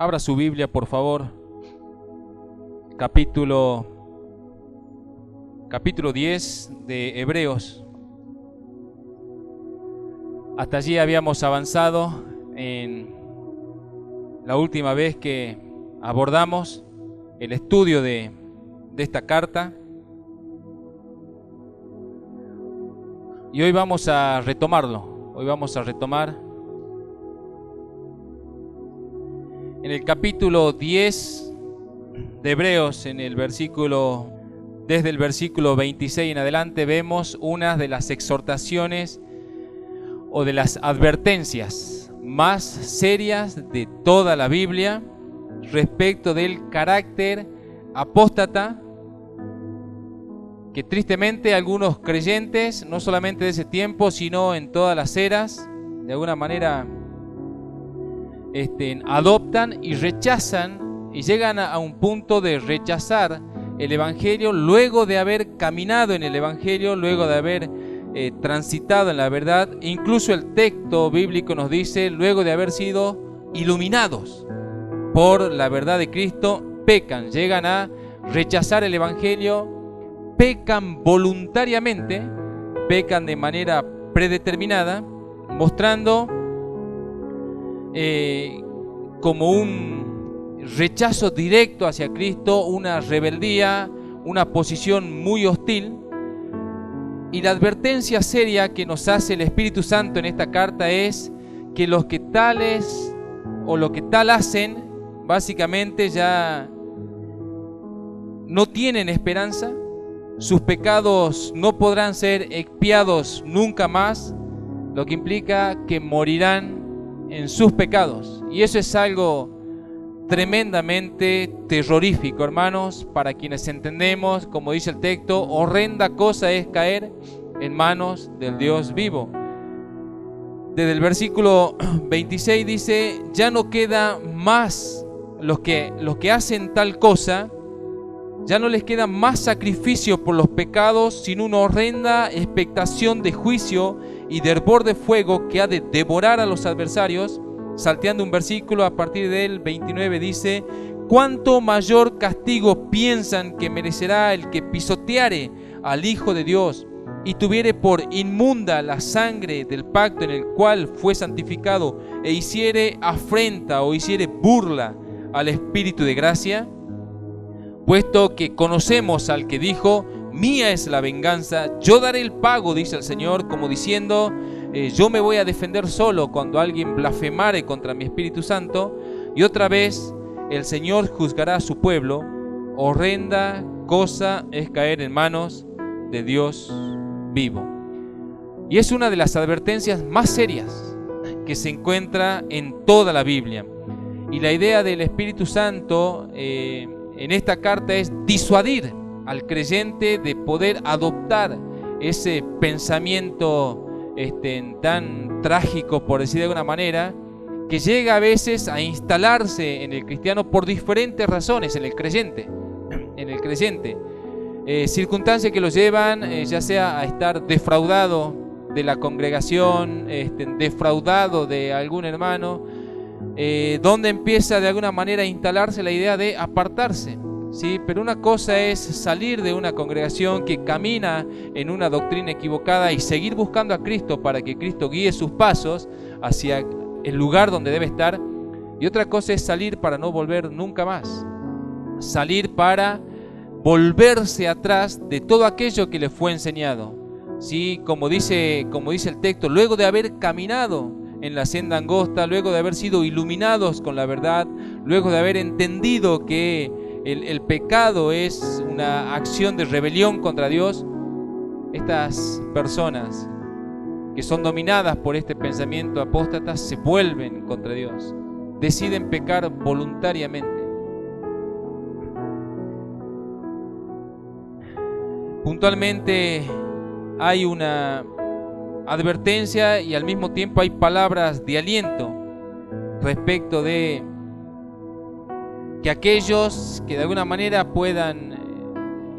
Abra su Biblia, por favor. Capítulo 10 de Hebreos. Hasta allí habíamos avanzado en la última vez que abordamos el estudio de esta carta. Y hoy vamos a retomarlo. Hoy vamos a retomar en el capítulo 10 de Hebreos, desde el versículo 26 en adelante, vemos una de las exhortaciones o de las advertencias más serias de toda la Biblia respecto del carácter apóstata que tristemente algunos creyentes, no solamente de ese tiempo, sino en todas las eras, de alguna manera adoptan y rechazan y llegan a un punto de rechazar el Evangelio luego de haber caminado en el Evangelio, luego de haber transitado en la verdad. Incluso el texto bíblico nos dice, luego de haber sido iluminados por la verdad de Cristo, pecan, llegan a rechazar el Evangelio, pecan voluntariamente, pecan de manera predeterminada, mostrando como un rechazo directo hacia Cristo, una rebeldía, una posición muy hostil. Y la advertencia seria que nos hace el Espíritu Santo en esta carta es que los que tales o lo que tal hacen, básicamente ya no tienen esperanza, sus pecados no podrán ser expiados nunca más, lo que implica que morirán en sus pecados. Y eso es algo tremendamente terrorífico, hermanos, para quienes entendemos, como dice el texto, horrenda cosa es caer en manos del Dios vivo. Desde el versículo 26 dice, ya no queda más los que hacen tal cosa, ya no les queda más sacrificio por los pecados, sino una horrenda expectación de juicio y de hervor de fuego que ha de devorar a los adversarios. Salteando un versículo, a partir del 29 dice, ¿cuánto mayor castigo piensan que merecerá el que pisoteare al Hijo de Dios y tuviere por inmunda la sangre del pacto en el cual fue santificado e hiciere afrenta o hiciere burla al Espíritu de gracia? Puesto que conocemos al que dijo, mía es la venganza, yo daré el pago, dice el Señor, como diciendo, yo me voy a defender solo cuando alguien blasfemare contra mi Espíritu Santo. Y otra vez el Señor juzgará a su pueblo. Horrenda cosa es caer en manos de Dios vivo. Y es una de las advertencias más serias que se encuentra en toda la Biblia. Y la idea del Espíritu Santo en esta carta es disuadir al creyente de poder adoptar ese pensamiento tan trágico, por decir de alguna manera, que llega a veces a instalarse en el cristiano por diferentes razones, en el creyente, circunstancias que lo llevan ya sea a estar defraudado de la congregación, defraudado de algún hermano, donde empieza de alguna manera a instalarse la idea de apartarse. Sí, pero una cosa es salir de una congregación que camina en una doctrina equivocada y seguir buscando a Cristo para que Cristo guíe sus pasos hacia el lugar donde debe estar. Y otra cosa es salir para no volver nunca más. Salir para volverse atrás de todo aquello que le fue enseñado. Sí, como dice el texto, luego de haber caminado en la senda angosta, luego de haber sido iluminados con la verdad, luego de haber entendido que el pecado es una acción de rebelión contra Dios, estas personas que son dominadas por este pensamiento apóstata se vuelven contra Dios, deciden pecar voluntariamente. Puntualmente hay una advertencia y al mismo tiempo hay palabras de aliento respecto de que aquellos que de alguna manera puedan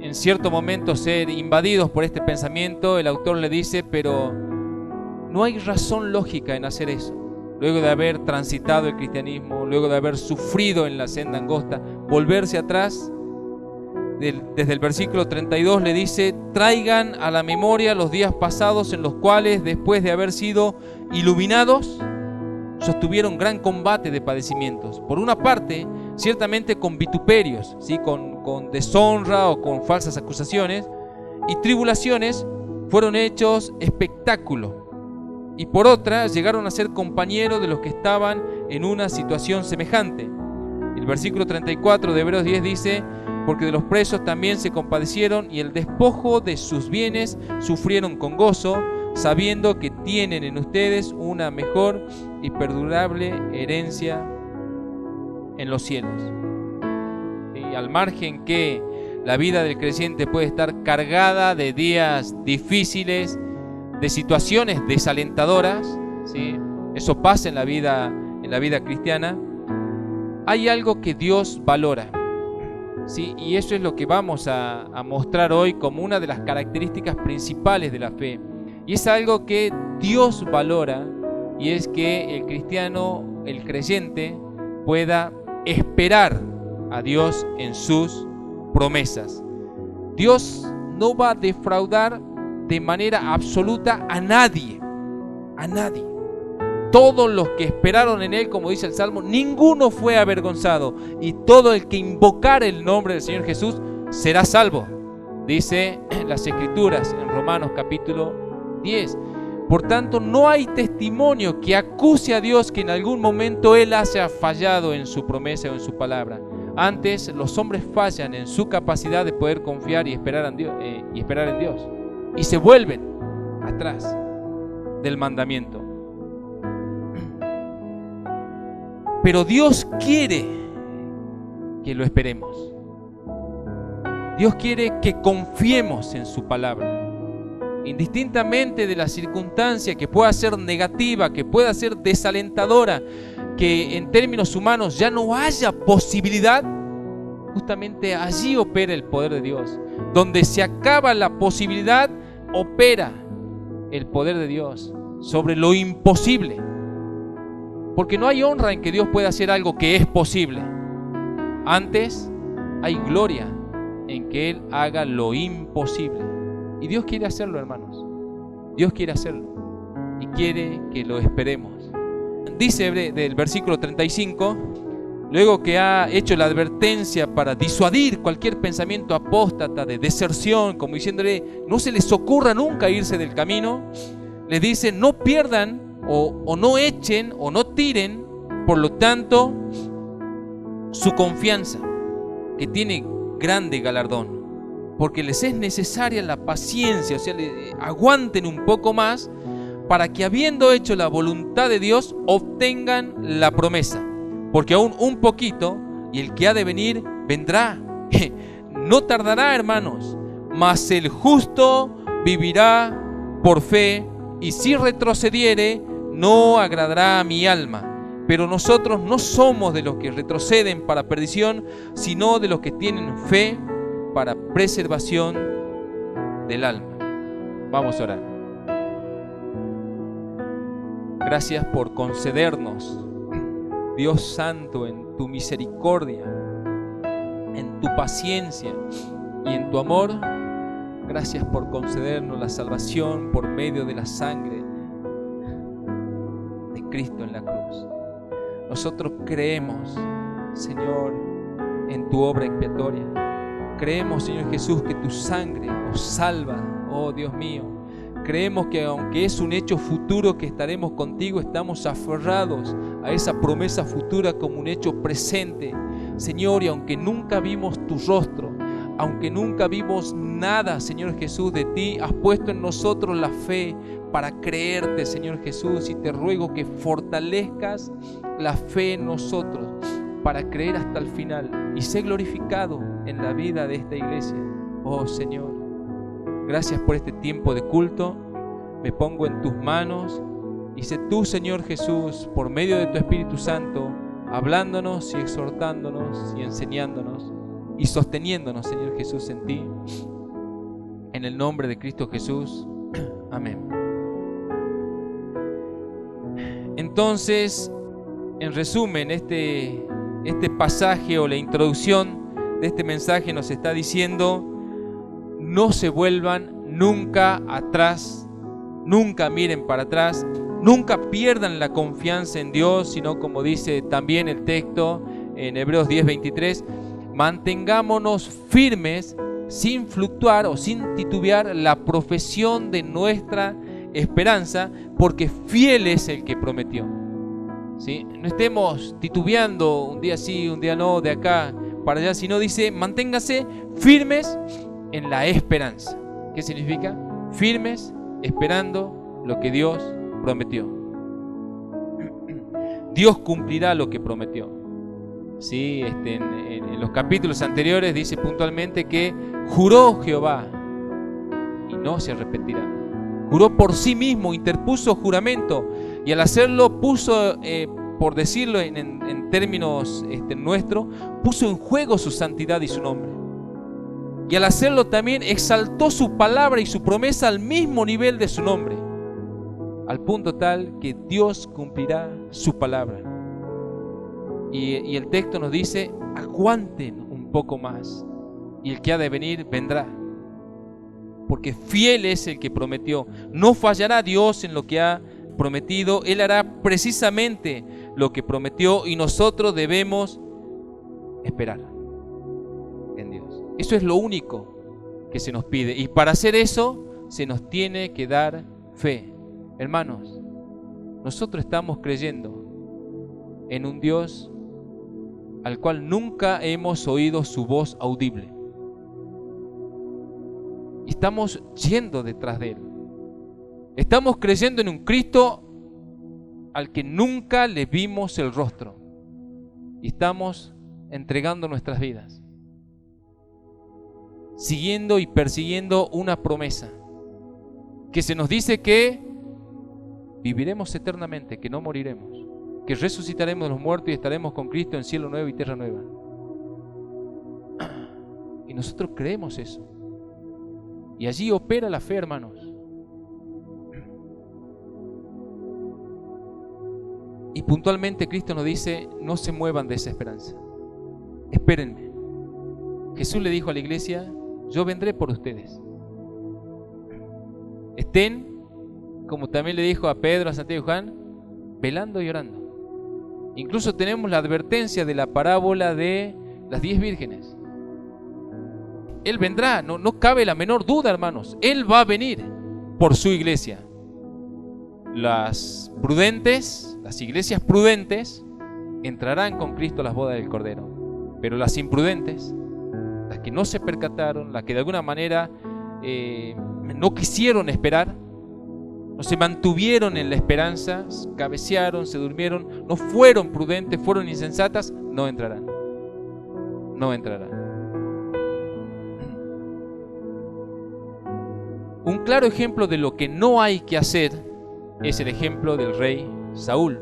en cierto momento ser invadidos por este pensamiento, el autor le dice, pero no hay razón lógica en hacer eso. luego de haber transitado el cristianismo, luego de haber sufrido en la senda angosta, volverse atrás. Desde el versículo 32 le dice: traigan a la memoria los días pasados en los cuales, después de haber sido iluminados, sostuvieron gran combate de padecimientos. Por una parte, ciertamente con vituperios, ¿sí? con deshonra o con falsas acusaciones, y tribulaciones, fueron hechos espectáculo. Y por otra, llegaron a ser compañeros de los que estaban en una situación semejante. El versículo 34 de Hebreos 10 dice: porque de los presos también se compadecieron, y el despojo de sus bienes sufrieron con gozo, sabiendo que tienen en ustedes una mejor y perdurable herencia en los cielos. Y al margen que la vida del creyente puede estar cargada de días difíciles, de situaciones desalentadoras, ¿sí? Eso pasa en la vida cristiana. Hay algo que Dios valora, ¿sí? Y eso es lo que vamos a mostrar hoy como una de las características principales de la fe. Y es algo que Dios valora, y es que el cristiano, el creyente, pueda esperar a Dios en sus promesas. Dios no va a defraudar de manera absoluta a nadie. A nadie. Todos los que esperaron en Él, como dice el Salmo, ninguno fue avergonzado, y todo el que invocar el nombre del Señor Jesús será salvo. Dice las Escrituras en Romanos capítulo 10. Por tanto, no hay testimonio que acuse a Dios que en algún momento Él haya fallado en su promesa o en su palabra. Antes, los hombres fallan en su capacidad de poder confiar y esperar en Dios, y se vuelven atrás del mandamiento. Pero Dios quiere que lo esperemos. Dios quiere que confiemos en su palabra. Indistintamente de la circunstancia que pueda ser negativa, que pueda ser desalentadora, que en términos humanos ya no haya posibilidad, justamente allí opera el poder de Dios. Donde se acaba la posibilidad, opera el poder de Dios sobre lo imposible. Porque no hay honra en que Dios pueda hacer algo que es posible. Antes hay gloria en que Él haga lo imposible. Y Dios quiere hacerlo, hermanos. Dios quiere hacerlo. Y quiere que lo esperemos. Dice del versículo 35, luego que ha hecho la advertencia para disuadir cualquier pensamiento apóstata de deserción, como diciéndole, no se les ocurra nunca irse del camino, les dice, no pierdan o no echen o no tiren, por lo tanto, su confianza, que tiene grande galardón, porque les es necesaria la paciencia, o sea, aguanten un poco más, para que habiendo hecho la voluntad de Dios, obtengan la promesa. Porque aún un poquito, y el que ha de venir, vendrá. No tardará, hermanos, mas el justo vivirá por fe, y si retrocediere, no agradará a mi alma. Pero nosotros no somos de los que retroceden para perdición, sino de los que tienen fe para preservación del alma. Vamos a orar. Gracias por concedernos, Dios Santo, en tu misericordia, en tu paciencia y en tu amor. Gracias por concedernos la salvación por medio de la sangre de Cristo en la cruz. Nosotros creemos, Señor, en tu obra expiatoria. Creemos, Señor Jesús, que tu sangre nos salva, oh Dios mío. Creemos que aunque es un hecho futuro que estaremos contigo, estamos aferrados a esa promesa futura como un hecho presente. Señor, y aunque nunca vimos tu rostro, aunque nunca vimos nada, Señor Jesús, de ti, has puesto en nosotros la fe para creerte, Señor Jesús, y te ruego que fortalezcas la fe en nosotros para creer hasta el final y ser glorificado en la vida de esta iglesia. Oh Señor, gracias por este tiempo de culto. Me pongo en tus manos y sé tú, Señor Jesús, por medio de tu Espíritu Santo, hablándonos y exhortándonos y enseñándonos y sosteniéndonos, Señor Jesús, en ti. En el nombre de Cristo Jesús. Amén. Entonces, en resumen, este pasaje o la introducción de este mensaje nos está diciendo: no se vuelvan nunca atrás, nunca miren para atrás, nunca pierdan la confianza en Dios, sino, como dice también el texto en Hebreos 10:23, mantengámonos firmes sin fluctuar o sin titubear la profesión de nuestra esperanza, porque fiel es el que prometió. ¿Sí? No estemos titubeando un día sí, un día no, de acá para allá, sino dice: manténgase firmes en la esperanza. ¿Qué significa? Firmes esperando lo que Dios prometió. Dios cumplirá lo que prometió. ¿Sí? En los capítulos anteriores dice puntualmente que juró Jehová y no se arrepentirá. Juró por sí mismo, interpuso juramento, y al hacerlo puso, por decirlo en términos nuestros, puso en juego su santidad y su nombre. Y al hacerlo también exaltó su palabra y su promesa al mismo nivel de su nombre, al punto tal que Dios cumplirá su palabra. Y el texto nos dice: aguanten un poco más, y el que ha de venir vendrá, porque fiel es el que prometió. No fallará Dios en lo que ha prometido. Él hará precisamente lo que prometió, y nosotros debemos esperar en Dios. Eso es lo único que se nos pide, y para hacer eso se nos tiene que dar fe. Hermanos, nosotros estamos creyendo en un Dios al cual nunca hemos oído su voz audible. Estamos yendo detrás de Él. Estamos creyendo en un Cristo al que nunca le vimos el rostro. Y estamos entregando nuestras vidas, siguiendo y persiguiendo una promesa que se nos dice que viviremos eternamente, que no moriremos, que resucitaremos de los muertos y estaremos con Cristo en cielo nuevo y tierra nueva. Y nosotros creemos eso. Y allí opera la fe, hermanos. Y puntualmente Cristo nos dice: no se muevan de esa esperanza. Espérenme. Jesús le dijo a la iglesia: yo vendré por ustedes. Estén, como también le dijo a Pedro, a Santiago y Juan, velando y orando. Incluso tenemos la advertencia de la parábola de las 10 vírgenes. Él vendrá, no cabe la menor duda, hermanos. Él va a venir por su iglesia. Las prudentes, las iglesias prudentes, entrarán con Cristo a las bodas del Cordero. Pero las imprudentes, las que no se percataron, las que de alguna manera no quisieron esperar, no se mantuvieron en la esperanza, cabecearon, se durmieron, no fueron prudentes, fueron insensatas, no entrarán. No entrarán. Un claro ejemplo de lo que no hay que hacer es el ejemplo del rey Saúl.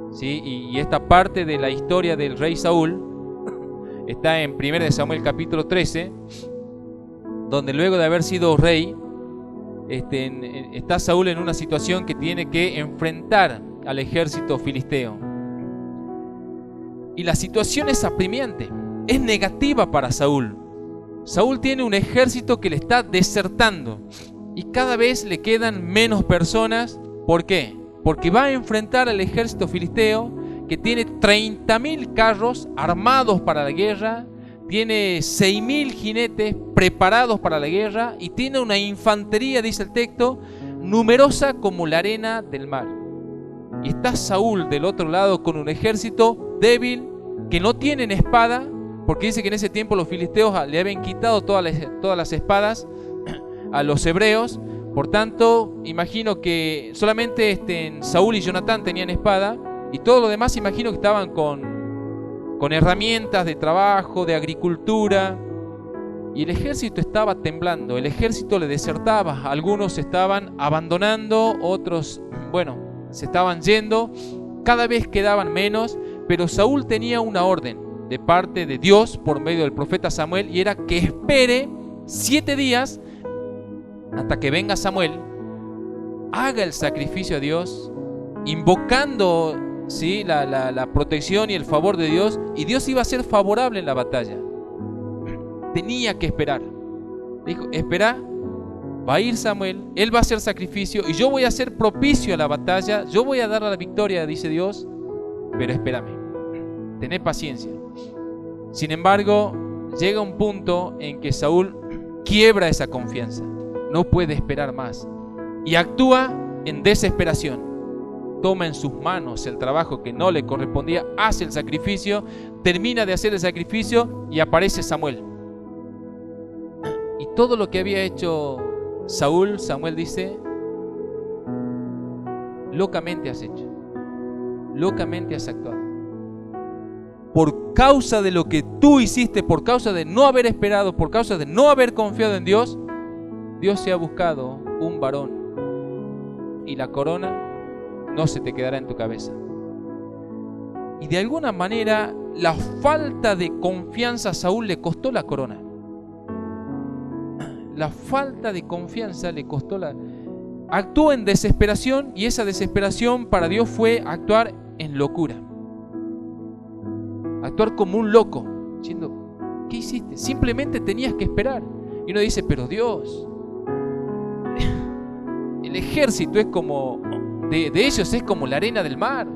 ¿Sí? Y esta parte de la historia del rey Saúl está en 1 Samuel capítulo 13, donde luego de haber sido rey, está Saúl en una situación que tiene que enfrentar al ejército filisteo. Y la situación es apremiante, es negativa para Saúl. Saúl tiene un ejército que le está desertando y cada vez le quedan menos personas. ¿Por qué? Porque va a enfrentar al ejército filisteo, que tiene 30.000 carros armados para la guerra, tiene 6.000 jinetes preparados para la guerra y tiene una infantería, dice el texto, numerosa como la arena del mar. Y está Saúl del otro lado con un ejército débil, que no tienen espada, porque dice que en ese tiempo los filisteos le habían quitado todas las espadas a los hebreos. Por tanto, imagino que solamente Saúl y Jonatán tenían espada, y todo lo demás imagino que estaban con herramientas de trabajo, de agricultura, y el ejército estaba temblando, el ejército le desertaba, algunos estaban abandonando, otros, se estaban yendo, cada vez quedaban menos, pero Saúl tenía una orden de parte de Dios por medio del profeta Samuel, y era que espere 7 días hasta que venga Samuel, haga el sacrificio a Dios invocando, ¿sí?, la protección y el favor de Dios, y Dios iba a ser favorable en la batalla. Tenía que esperar. Dijo, espera, va a ir Samuel, él va a hacer sacrificio y yo voy a ser propicio a la batalla, yo voy a dar la victoria, dice Dios, pero espérame, tené paciencia. Sin embargo, llega un punto en que Saúl quiebra esa confianza, no puede esperar más y actúa en desesperación. Toma en sus manos el trabajo que no le correspondía, hace el sacrificio, termina de hacer el sacrificio y aparece Samuel. Y todo lo que había hecho Saúl, Samuel dice, locamente has hecho, locamente has actuado. Por causa de lo que tú hiciste, por causa de no haber esperado, por causa de no haber confiado en Dios, Dios se ha buscado un varón y la corona no se te quedará en tu cabeza. Y de alguna manera la falta de confianza a Saúl le costó la corona. La falta de confianza le costó la... Actuó en desesperación y esa desesperación para Dios fue actuar en locura. Actuar como un loco, diciendo, ¿qué hiciste? Simplemente tenías que esperar. Y uno dice, pero Dios, el ejército es como... De ellos es como la arena del mar.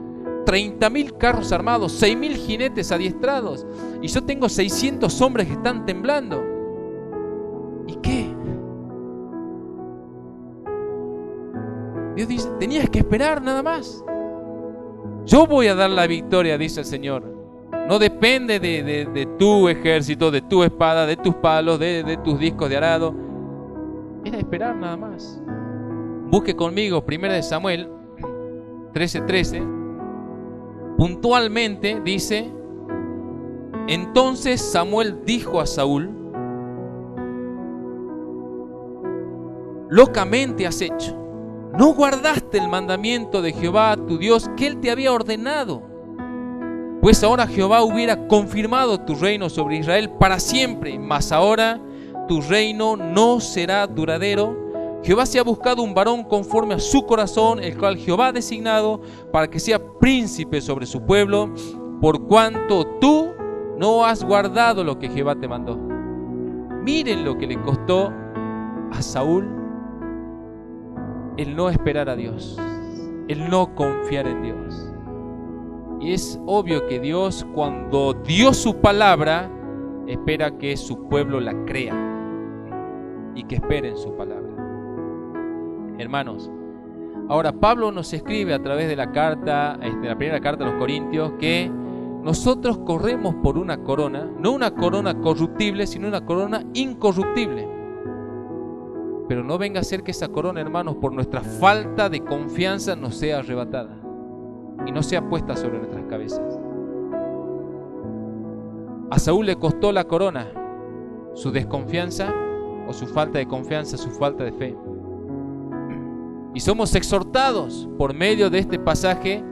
30.000 carros armados, 6.000 jinetes adiestrados. Y yo tengo 600 hombres que están temblando. ¿Y qué? Dios dice, tenías que esperar nada más. Yo voy a dar la victoria, dice el Señor. No depende de tu ejército, de tu espada, de tus palos, de tus discos de arado. Era esperar nada más. Busque conmigo 1 Samuel 13:13. Puntualmente dice, entonces Samuel dijo a Saúl, locamente has hecho, no guardaste el mandamiento de Jehová tu Dios que él te había ordenado, pues ahora Jehová hubiera confirmado tu reino sobre Israel para siempre, mas ahora tu reino no será duradero. Jehová se ha buscado un varón conforme a su corazón, el cual Jehová ha designado para que sea príncipe sobre su pueblo, por cuanto tú no has guardado lo que Jehová te mandó. Miren lo que le costó a Saúl el no esperar a Dios, el no confiar en Dios. Y es obvio que Dios, cuando dio su palabra, espera que su pueblo la crea y que esperen su palabra. Hermanos, ahora Pablo nos escribe a través de la carta, la primera carta a los Corintios, que nosotros corremos por una corona, no una corona corruptible, sino una corona incorruptible. Pero no venga a ser que esa corona, hermanos, por nuestra falta de confianza nos sea arrebatada y no sea puesta sobre nuestras cabezas. A Saúl le costó la corona su desconfianza o su falta de confianza, su falta de fe. Y somos exhortados por medio de este pasaje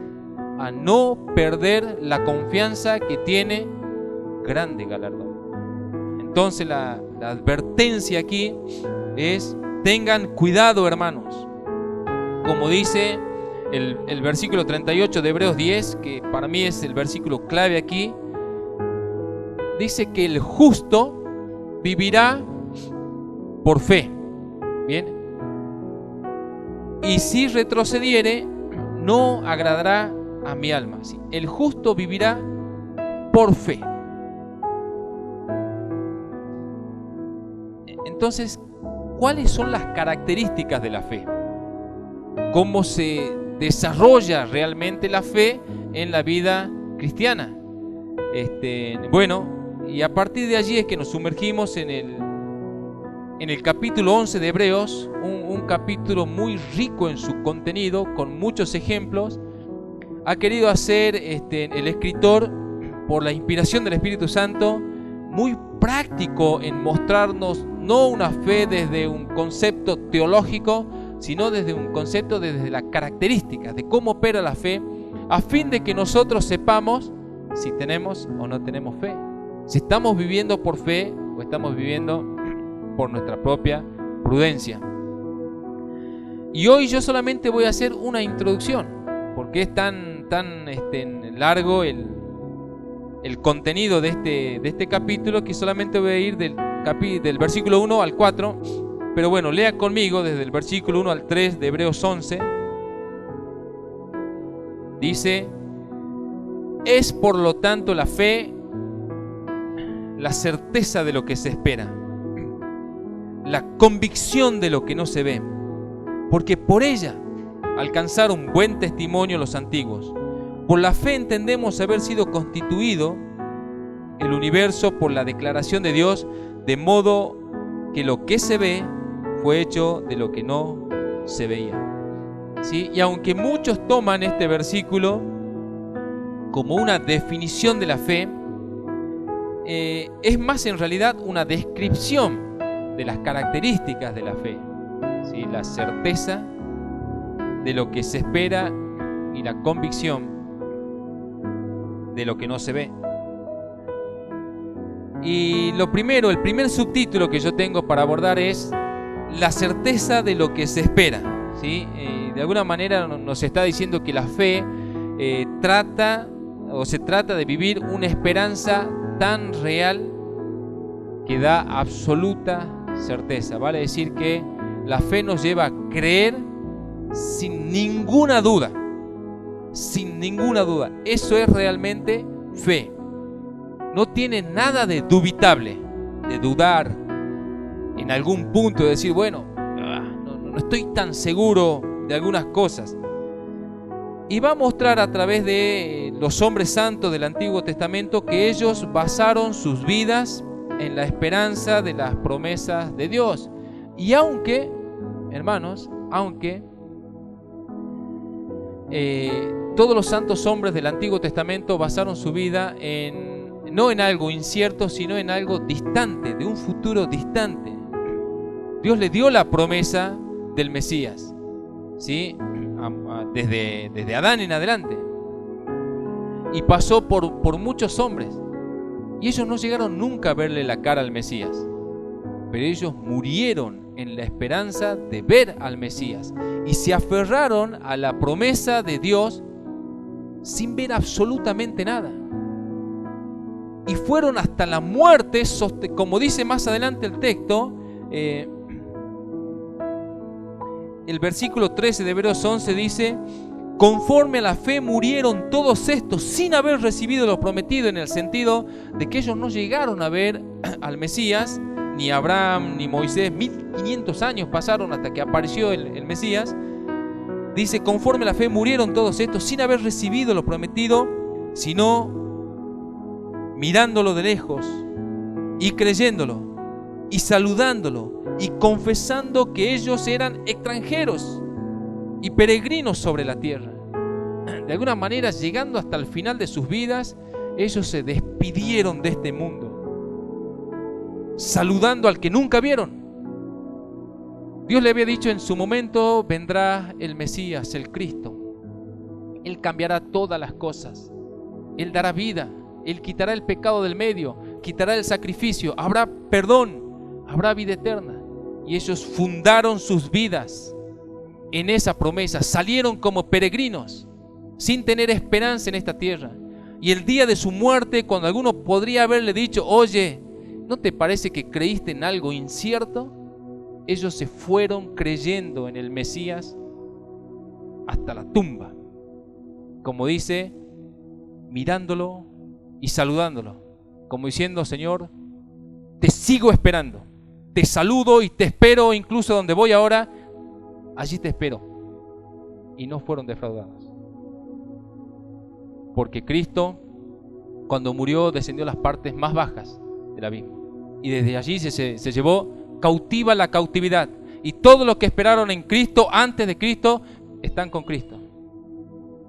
a no perder la confianza que tiene grande galardón. Entonces la advertencia aquí es: tengan cuidado, hermanos. Como dice el versículo 38 de Hebreos 10, que para mí es el versículo clave aquí, dice que el justo vivirá por fe. Bien. Y si retrocediere, no agradará a mi alma. ¿Sí? El justo vivirá por fe. Entonces, ¿cuáles son las características de la fe? ¿Cómo se desarrolla realmente la fe en la vida cristiana? Bueno, y a partir de allí es que nos sumergimos en el capítulo 11 de Hebreos, un capítulo muy rico en su contenido, con muchos ejemplos. Ha querido hacer el escritor, por la inspiración del Espíritu Santo, muy práctico en mostrarnos no una fe desde un concepto teológico, sino desde un concepto desde las características de cómo opera la fe, a fin de que nosotros sepamos si tenemos o no tenemos fe, si estamos viviendo por fe o estamos viviendo por nuestra propia prudencia. Y hoy yo solamente voy a hacer una introducción, porque es tan largo el contenido de este capítulo, que solamente voy a ir del versículo 1 al 4. Pero bueno, lea conmigo desde el versículo 1 al 3 de Hebreos 11. Dice: es por lo tanto la fe la certeza de lo que se espera, la convicción de lo que no se ve, porque por ella alcanzaron buen testimonio los antiguos. Por la fe entendemos haber sido constituido el universo por la declaración de Dios, de modo que lo que se ve fue hecho de lo que no se veía. ¿Sí? Y aunque muchos toman este versículo como una definición de la fe, es más en realidad una descripción de las características de la fe. ¿Sí? La certeza de lo que se espera y la convicción de lo que no se ve. Y el primer subtítulo que yo tengo para abordar es la certeza de lo que se espera. ¿Sí? De alguna manera nos está diciendo que la fe se trata de vivir una esperanza tan real que da absoluta certeza. Vale decir que la fe nos lleva a creer sin ninguna duda. Sin ninguna duda. Eso es realmente fe. No tiene nada de dubitable, de dudar en algún punto, de decir, bueno, no estoy tan seguro de algunas cosas. Y va a mostrar a través de los hombres santos del Antiguo Testamento que ellos basaron sus vidas en la esperanza de las promesas de Dios. Y aunque, hermanos, todos los santos hombres del Antiguo Testamento basaron su vida no en algo incierto, sino en algo distante, de un futuro distante. Dios le dio la promesa del Mesías, ¿sí? Desde Adán en adelante, y pasó por muchos hombres, y ellos no llegaron nunca a verle la cara al Mesías, pero ellos murieron en la esperanza de ver al Mesías y se aferraron a la promesa de Dios sin ver absolutamente nada, y fueron hasta la muerte, como dice más adelante el texto. El versículo 13 de Hebreos 11 dice: conforme a la fe murieron todos estos sin haber recibido lo prometido, en el sentido de que ellos no llegaron a ver al Mesías, ni Abraham ni Moisés. 1500 años pasaron hasta que apareció el Mesías. Dice: conforme a la fe murieron todos estos sin haber recibido lo prometido, sino mirándolo de lejos y creyéndolo y saludándolo y confesando que ellos eran extranjeros y peregrinos sobre la tierra. De alguna manera, llegando hasta el final de sus vidas, ellos se despidieron de este mundo, saludando al que nunca vieron. Dios le había dicho en su momento: vendrá el Mesías, el Cristo. Él cambiará todas las cosas. Él dará vida. Él quitará el pecado del medio, quitará el sacrificio, habrá perdón, habrá vida eterna. Y ellos fundaron sus vidas en esa promesa, salieron como peregrinos, sin tener esperanza en esta tierra. Y el día de su muerte, cuando alguno podría haberle dicho: oye, ¿no te parece que creíste en algo incierto? Ellos se fueron creyendo en el Mesías hasta la tumba, como dice, mirándolo y saludándolo, como diciendo: Señor, te sigo esperando, te saludo y te espero, incluso donde voy ahora, allí te espero. Y no fueron defraudados, porque Cristo, cuando murió, descendió a las partes más bajas del abismo, y desde allí se llevó cautiva la cautividad, y todos los que esperaron en Cristo antes de Cristo están con Cristo,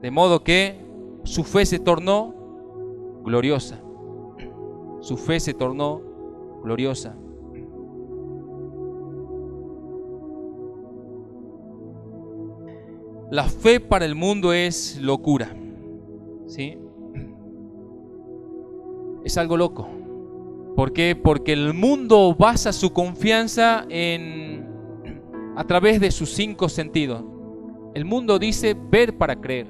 de modo que su fe se tornó gloriosa. Su fe se tornó gloriosa. La fe para el mundo es locura, ¿sí? Es algo loco. ¿Por qué? Porque el mundo basa su confianza a través de sus 5 sentidos. El mundo dice ver para creer.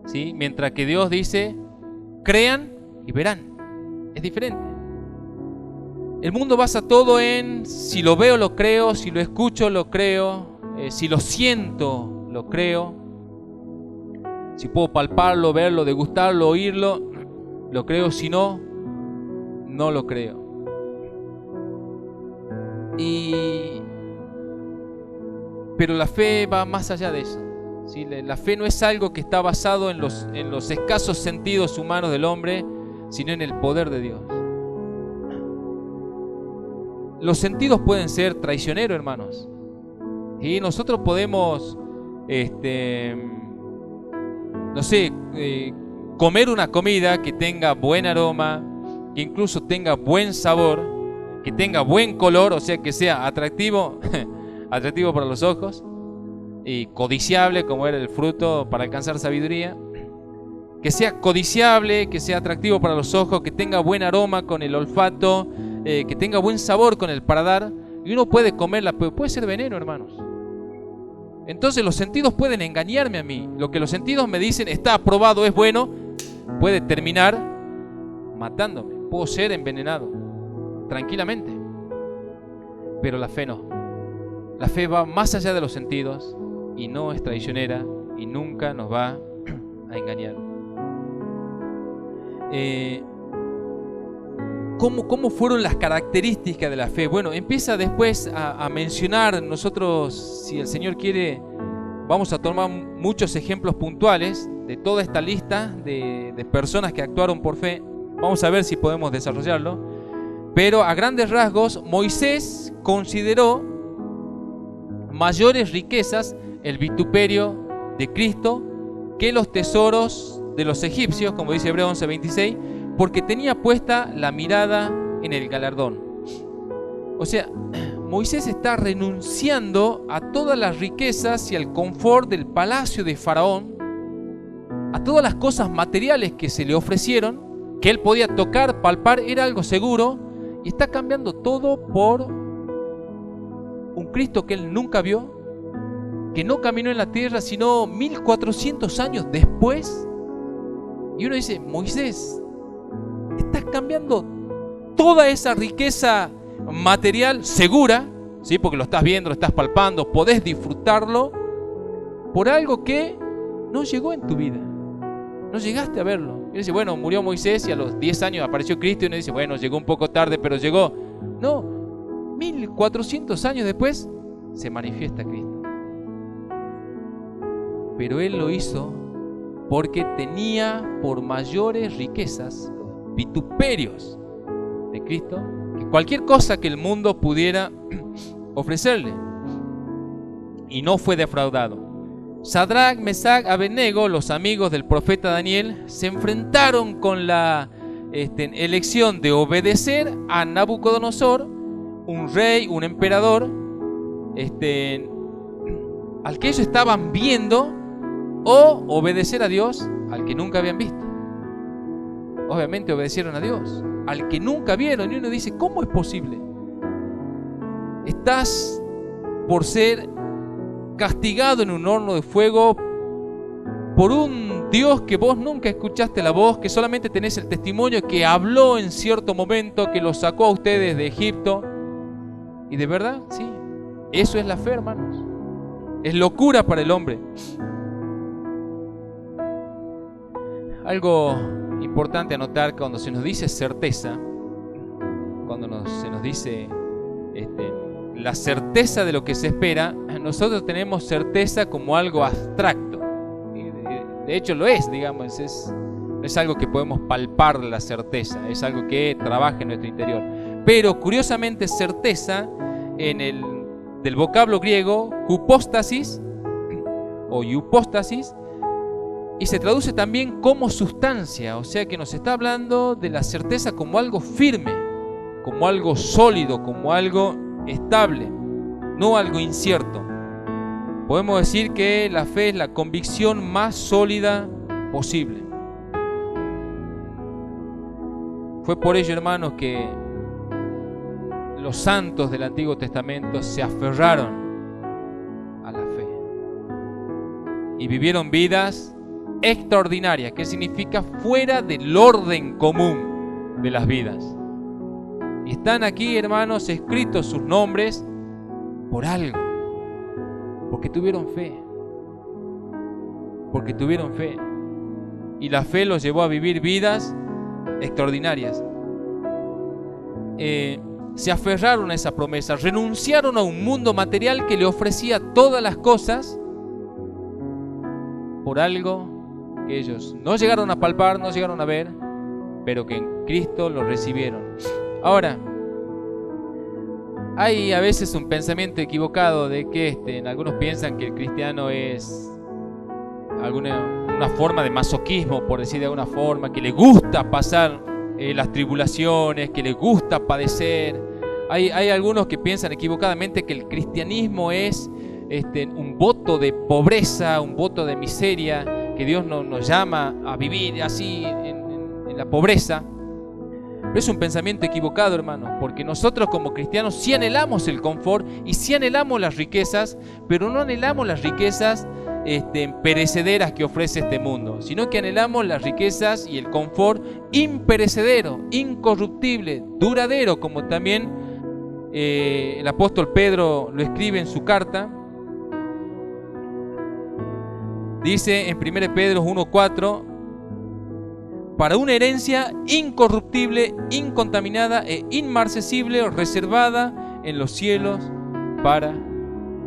¿sí? Mientras que Dios dice, crean y verán. Es diferente. El mundo basa todo en si lo veo, lo creo, si lo escucho, lo creo, si lo siento, lo creo, si puedo palparlo, verlo, degustarlo, oírlo, lo creo, si no, no lo creo. Pero la fe va más allá de eso, ¿sí? La fe no es algo que está basado en los escasos sentidos humanos del hombre, sino en el poder de Dios. Los sentidos pueden ser traicioneros, hermanos. Y nosotros podemos, comer una comida que tenga buen aroma, que incluso tenga buen sabor, que tenga buen color, o sea, que sea atractivo, atractivo para los ojos, y codiciable, como era el fruto para alcanzar sabiduría. Que sea codiciable, que sea atractivo para los ojos, que tenga buen aroma con el olfato, que tenga buen sabor con el paladar, y uno puede comerla, pero puede ser veneno, hermanos. Entonces los sentidos pueden engañarme a mí. Lo que los sentidos me dicen está aprobado, es bueno, puede terminar matándome. Puedo ser envenenado tranquilamente. Pero la fe no. La fe va más allá de los sentidos y no es traicionera y nunca nos va a engañar. ¿Cómo fueron las características de la fe? Bueno, empieza después a mencionar. Nosotros, si el Señor quiere, vamos a tomar muchos ejemplos puntuales de toda esta lista de personas que actuaron por fe. Vamos a ver si podemos desarrollarlo. Pero a grandes rasgos, Moisés consideró mayores riquezas el vituperio de Cristo que los tesoros de los egipcios, como dice Hebreos 11:26, porque tenía puesta la mirada en el galardón. O sea, Moisés está renunciando a todas las riquezas y al confort del palacio de Faraón, a todas las cosas materiales que se le ofrecieron, que él podía tocar, palpar, era algo seguro, y está cambiando todo por un Cristo que él nunca vio, que no caminó en la tierra sino 1400 años después. Y uno dice, Moisés, estás cambiando toda esa riqueza material segura, ¿sí? Porque lo estás viendo, lo estás palpando, podés disfrutarlo, por algo que no llegó en tu vida. No llegaste a verlo. Y dice, bueno, murió Moisés y a los 10 años apareció Cristo, y uno dice, bueno, llegó un poco tarde, pero llegó. No, 1400 años después se manifiesta Cristo. Pero él lo hizo porque tenía por mayores riquezas, los vituperios de Cristo, que cualquier cosa que el mundo pudiera ofrecerle. Y no fue defraudado. Sadrac, Mesac, Abednego, los amigos del profeta Daniel, se enfrentaron con la elección de obedecer a Nabucodonosor, un rey, un emperador, al que ellos estaban viendo, o obedecer a Dios, al que nunca habían visto. Obviamente obedecieron a Dios, al que nunca vieron. Y uno dice, ¿cómo es posible? Estás por ser castigado en un horno de fuego por un Dios que vos nunca escuchaste la voz, que solamente tenés el testimonio que habló en cierto momento, que los sacó a ustedes de Egipto. Y de verdad, sí, eso es la fe, hermanos. Es locura para el hombre. Algo importante anotar cuando se nos dice certeza, cuando se nos dice la certeza de lo que se espera, nosotros tenemos certeza como algo abstracto. Y de hecho lo es, digamos, es algo que podemos palpar, la certeza, es algo que trabaja en nuestro interior. Pero curiosamente, certeza del vocablo griego hypostasis o hypostasis, y se traduce también como sustancia, o sea que nos está hablando de la certeza como algo firme, como algo sólido, como algo estable, no algo incierto. Podemos decir que la fe es la convicción más sólida posible. Fue por ello, hermanos, que los santos del Antiguo Testamento se aferraron a la fe y vivieron vidas extraordinaria, que significa fuera del orden común de las vidas. Y están aquí, hermanos, escritos sus nombres por algo, porque tuvieron fe. Porque tuvieron fe. Y la fe los llevó a vivir vidas extraordinarias. Se aferraron a esa promesa, renunciaron a un mundo material que le ofrecía todas las cosas por algo que ellos no llegaron a palpar, no llegaron a ver, pero que en Cristo lo recibieron. Ahora, hay a veces un pensamiento equivocado de que algunos piensan que el cristiano es una forma de masoquismo, por decir de alguna forma, que le gusta pasar las tribulaciones, que le gusta padecer. Hay algunos que piensan equivocadamente que el cristianismo es un voto de pobreza, un voto de miseria, que Dios nos llama a vivir así en la pobreza. Pero es un pensamiento equivocado, hermanos, porque nosotros como cristianos sí anhelamos el confort y sí anhelamos las riquezas, pero no anhelamos las riquezas perecederas que ofrece este mundo, sino que anhelamos las riquezas y el confort imperecedero, incorruptible, duradero, como también el apóstol Pedro lo escribe en su carta. Dice en 1 Pedro 1:4: para una herencia incorruptible, incontaminada e inmarcesible, reservada en los cielos para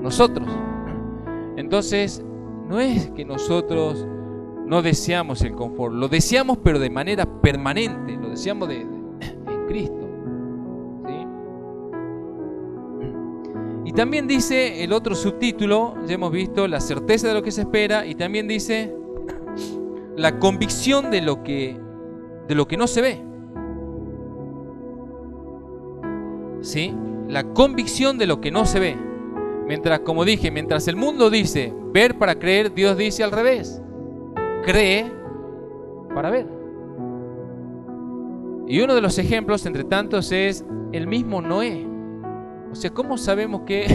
nosotros. Entonces, no es que nosotros no deseamos el confort, lo deseamos pero de manera permanente, lo deseamos en Cristo, ¿sí? Y también dice el otro subtítulo, ya hemos visto la certeza de lo que se espera, y también dice la convicción de lo que no se ve, ¿sí? La convicción de lo que no se ve. Mientras, como dije, mientras el mundo dice ver para creer, Dios dice al revés: cree para ver. Y uno de los ejemplos, entre tantos, es el mismo Noé. O sea, ¿cómo sabemos que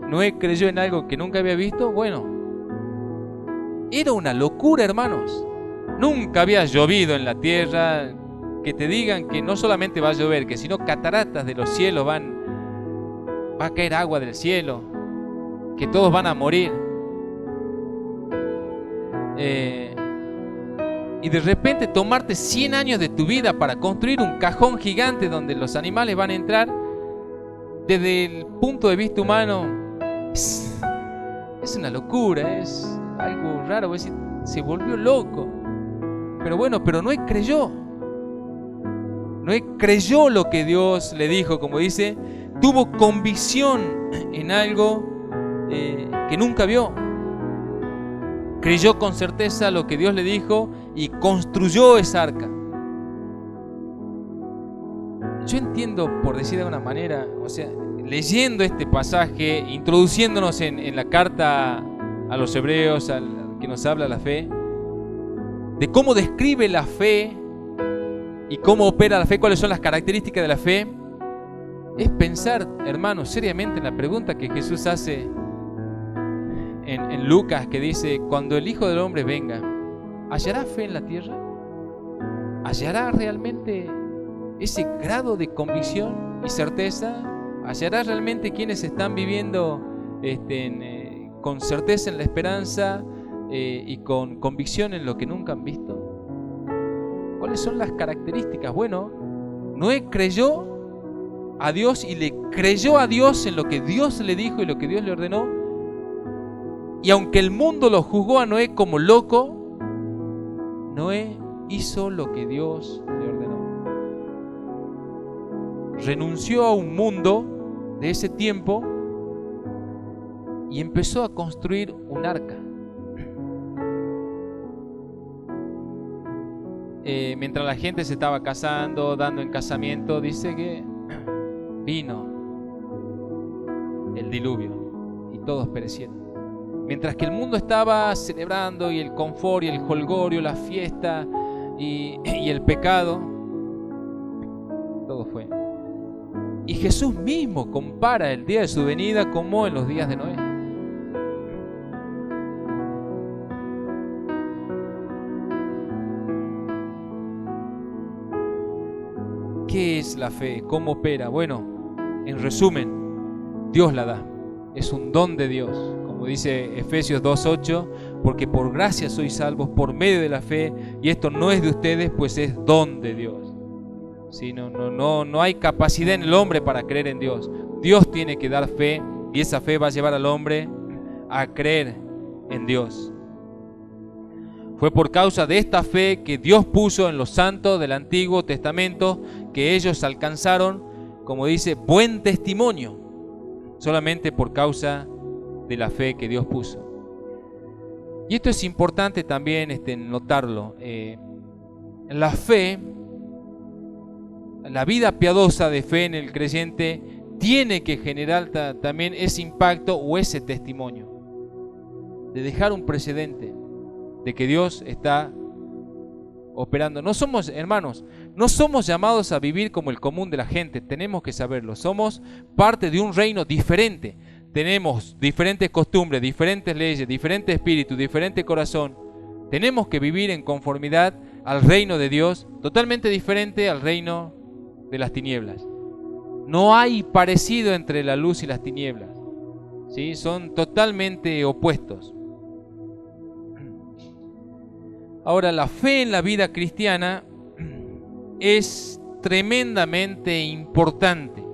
Noé creyó en algo que nunca había visto? Bueno, era una locura, hermanos. Nunca había llovido en la tierra. Que te digan que no solamente va a llover, que sino cataratas de los cielos va a caer agua del cielo, que todos van a morir. Y de repente tomarte 100 años de tu vida para construir un cajón gigante donde los animales van a entrar, desde el punto de vista humano, es una locura, es algo raro. Se volvió loco. Pero bueno, pero Noé creyó. Noé creyó lo que Dios le dijo, como dice, tuvo convicción en algo que nunca vio. Creyó con certeza lo que Dios le dijo y construyó esa arca. Yo entiendo, por decir de alguna manera, o sea, leyendo este pasaje, introduciéndonos en la carta a los hebreos, que nos habla la fe, de cómo describe la fe y cómo opera la fe, cuáles son las características de la fe, es pensar, hermanos, seriamente en la pregunta que Jesús hace en Lucas, que dice: cuando el Hijo del Hombre venga, ¿hallará fe en la tierra? ¿Hallará realmente ese grado de convicción y certeza? ¿Hallará realmente quienes están viviendo con certeza en la esperanza y con convicción en lo que nunca han visto? ¿Cuáles son las características? Bueno, Noé creyó a Dios y le creyó a Dios en lo que Dios le dijo y lo que Dios le ordenó. Y aunque el mundo lo juzgó a Noé como loco, Noé hizo lo que Dios le ordenó. Renunció a un mundo de ese tiempo y empezó a construir un arca. Mientras la gente se estaba casando, dando en casamiento, dice que vino el diluvio y todos perecieron. Mientras que el mundo estaba celebrando, y el confort y el jolgorio, la fiesta y el pecado, todo fue. Y Jesús mismo compara el día de su venida como en los días de Noé. ¿Qué es la fe? ¿Cómo opera? Bueno, en resumen, Dios la da. Es un don de Dios. Como dice Efesios 2:8, porque por gracia sois salvos por medio de la fe, y esto no es de ustedes, pues es don de Dios. ¿Sí? No hay capacidad en el hombre para creer en Dios. Dios tiene que dar fe, y esa fe va a llevar al hombre a creer en Dios. Fue por causa de esta fe que Dios puso en los santos del Antiguo Testamento que ellos alcanzaron, como dice, buen testimonio, solamente por causa de la fe que Dios puso. Y esto es importante también notarlo. La fe, la vida piadosa de fe en el creyente tiene que generar también ese impacto o ese testimonio, de dejar un precedente de que Dios está operando. No somos, hermanos, no somos llamados a vivir como el común de la gente, tenemos que saberlo. Somos parte de un reino diferente. Tenemos diferentes costumbres, diferentes leyes, diferentes espíritus, diferente corazón. Tenemos que vivir en conformidad al reino de Dios, totalmente diferente al reino de las tinieblas. No hay parecido entre la luz y las tinieblas, ¿sí? Son totalmente opuestos. Ahora, la fe en la vida cristiana es tremendamente importante.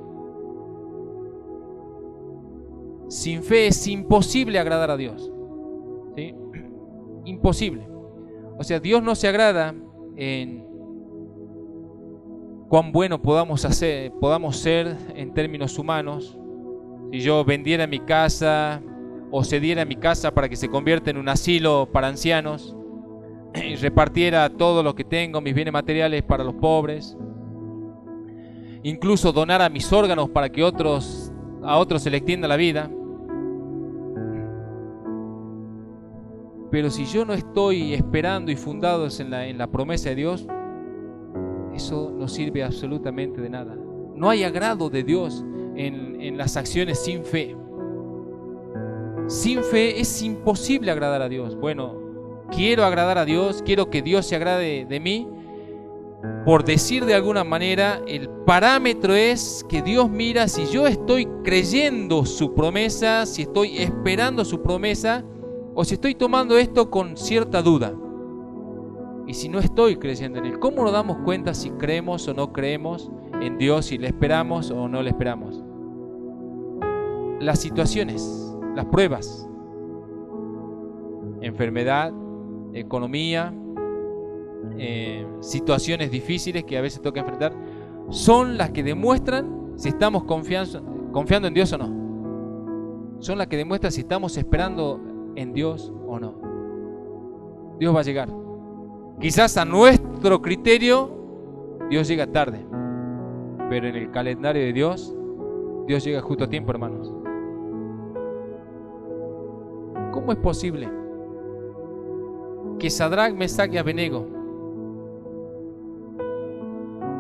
Sin fe es imposible agradar a Dios, ¿sí? Imposible. O sea, Dios no se agrada en cuán bueno podamos ser en términos humanos. Si yo vendiera mi casa o cediera mi casa para que se convierta en un asilo para ancianos y repartiera todo lo que tengo, mis bienes materiales, para los pobres, incluso donara mis órganos para que a otros se les extienda la vida. Pero si yo no estoy esperando y fundado en la promesa de Dios, eso no sirve absolutamente de nada. No hay agrado de Dios en las acciones sin fe. Sin fe es imposible agradar a Dios. Bueno, quiero agradar a Dios, quiero que Dios se agrade de mí. Por decir de alguna manera, el parámetro es que Dios mira si yo estoy creyendo su promesa, si estoy esperando su promesa, o si estoy tomando esto con cierta duda. Y si no estoy creyendo en Él, ¿cómo nos damos cuenta si creemos o no creemos en Dios, si le esperamos o no le esperamos? Las situaciones, las pruebas, enfermedad, economía, situaciones difíciles que a veces toca enfrentar, son las que demuestran si estamos confiando en Dios o no. Son las que demuestran si estamos esperando en Dios o no. Dios va a llegar. Quizás a nuestro criterio Dios llega tarde, pero en el calendario de Dios, Dios llega justo a tiempo, hermanos. ¿Cómo es posible que Sadrach, Mesach y Abednego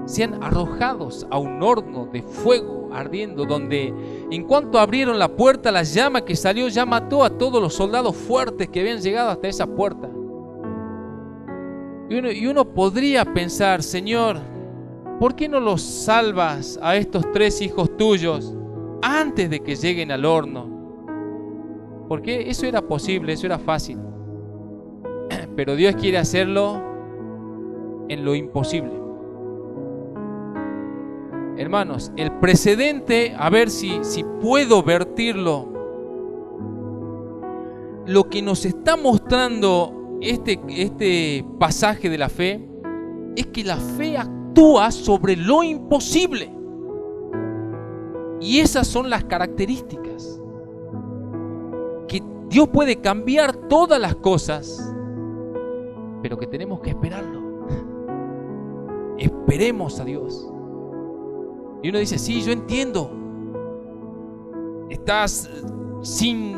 sean arrojados a un horno de fuego ardiendo, donde en cuanto abrieron la puerta, la llama que salió ya mató a todos los soldados fuertes que habían llegado hasta esa puerta? Y uno podría pensar: Señor, ¿por qué no los salvas a estos 3 hijos tuyos antes de que lleguen al horno? Porque eso era posible, eso era fácil. Pero Dios quiere hacerlo en lo imposible. Hermanos, el precedente, a ver si puedo vertirlo. Lo que nos está mostrando este pasaje de la fe es que la fe actúa sobre lo imposible. Y esas son las características. Que Dios puede cambiar todas las cosas, pero que tenemos que esperarlo. Esperemos a Dios. Y uno dice: sí, yo entiendo. Estás sin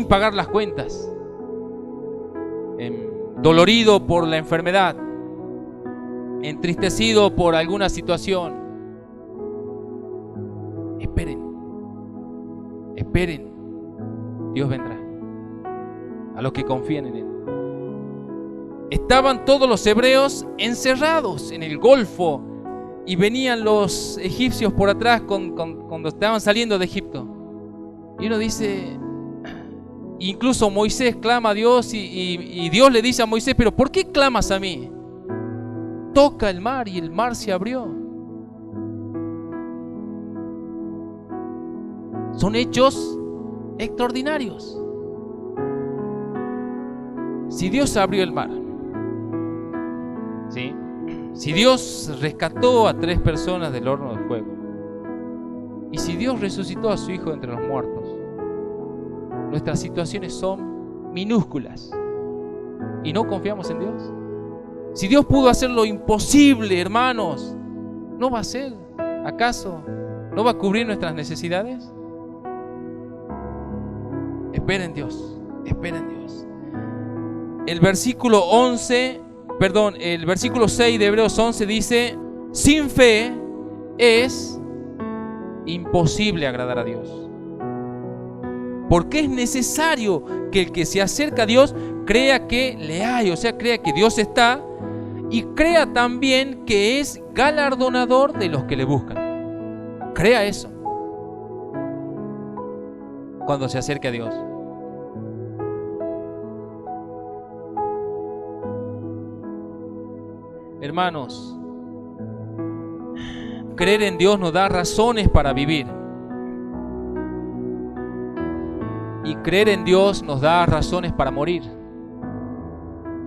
pagar las cuentas, dolorido por la enfermedad, entristecido por alguna situación. Esperen, Dios vendrá a los que confían en Él. estaban todos los hebreos encerrados en el Golfo y venían los egipcios por atrás cuando estaban saliendo de Egipto. Y uno dice, incluso Moisés clama a Dios y Dios le dice a Moisés, pero ¿por qué clamas a mí? Toca el mar y el mar se abrió. Son hechos extraordinarios. Si Dios abrió el mar, ¿sí? Si Dios rescató a 3 personas del horno de fuego, y si Dios resucitó a su Hijo entre los muertos, nuestras situaciones son minúsculas y no confiamos en Dios. Si Dios pudo hacer lo imposible, hermanos, ¿no va a hacer? ¿Acaso no va a cubrir nuestras necesidades? Espera en Dios, espera en Dios. El versículo 6 de Hebreos 11 dice, sin fe es imposible agradar a Dios. Porque es necesario que el que se acerca a Dios crea que le hay, o sea, crea que Dios está, y crea también que es galardonador de los que le buscan. Crea eso cuando se acerque a Dios. Hermanos, creer en Dios nos da razones para vivir. Y creer en Dios nos da razones para morir.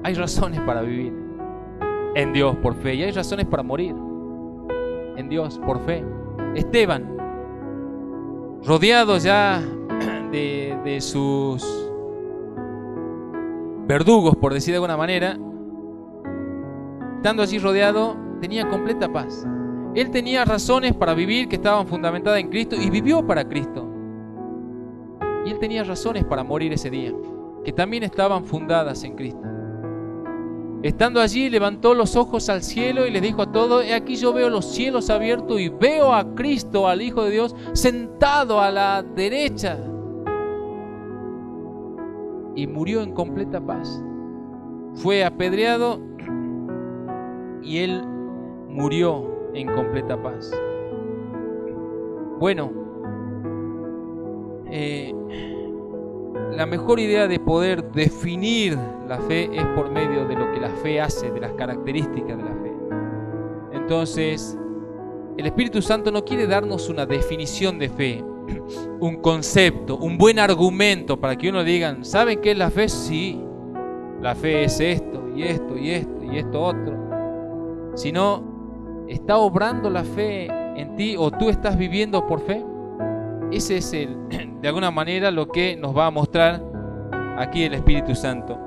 Hay razones para vivir en Dios por fe y hay razones para morir en Dios por fe. Esteban, rodeado ya de sus verdugos, por decir de alguna manera, estando allí rodeado, tenía completa paz. Él tenía razones para vivir que estaban fundamentadas en Cristo y vivió para Cristo. Y él tenía razones para morir ese día, que también estaban fundadas en Cristo. Estando allí, levantó los ojos al cielo y les dijo a todos: he aquí yo veo los cielos abiertos y veo a Cristo, al Hijo de Dios, sentado a la derecha. Y murió en completa paz. Fue apedreado y él murió en completa paz. Bueno, la mejor idea de poder definir la fe es por medio de lo que la fe hace, de las características de la fe. Entonces, el Espíritu Santo no quiere darnos una definición de fe, un concepto, un buen argumento para que uno diga: ¿saben qué es la fe? Sí, la fe es esto y esto y esto y esto otro. Sino, ¿está obrando la fe en ti o tú estás viviendo por fe? Ese es de alguna manera lo que nos va a mostrar aquí el Espíritu Santo.